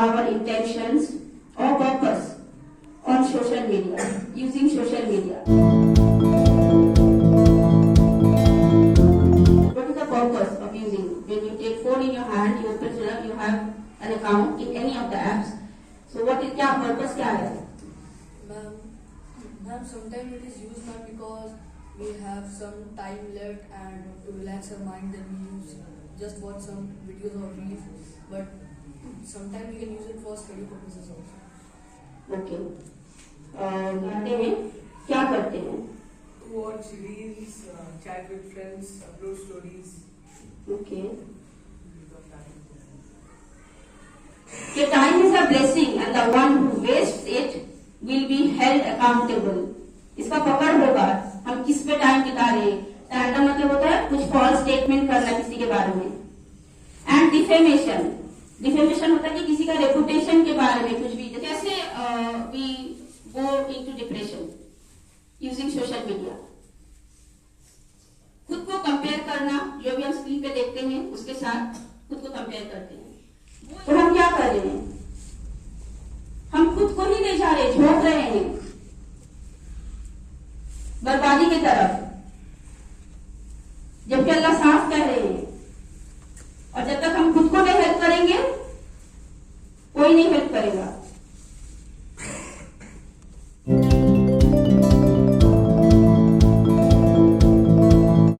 our intentions or purpose on social media, using social media. What is the purpose of using? When you take phone in your hand, you open it up, you have an account in any of the apps. So what is क्या purpose क्या है? Ma'am, sometimes it is used not because we have some time left and to relax our mind, then we use just watch some videos or reels. But sometimes we can use it for study purposes also. Okay. करते हैं क्या करते हैं? Watch reels, chat with friends, upload stories. Okay. The time is a blessing and the one who wastes it will be held accountable. इसका पकड़ होगा हम किस पे टाइम बिता रहे हैं. टाइम का मतलब होता है कुछ फॉल्स स्टेटमेंट करना किसी के बारे में. एंड डिफेमेशन, डिफेमेशन होता है कि किसी का रेपुटेशन के बारे में कुछ भी. जैसे we go into depression using social media. खुद को कंपेयर करना, जो भी हम स्क्रीन पे देखते हैं उसके साथ खुद को कंपेयर करते हैं. तो हम क्या कर रहे हैं? हम खुद को ही ले जा रहे, झोंक रहे हैं बर्बादी की तरफ, जबकि अल्लाह साफ कह रहे हैं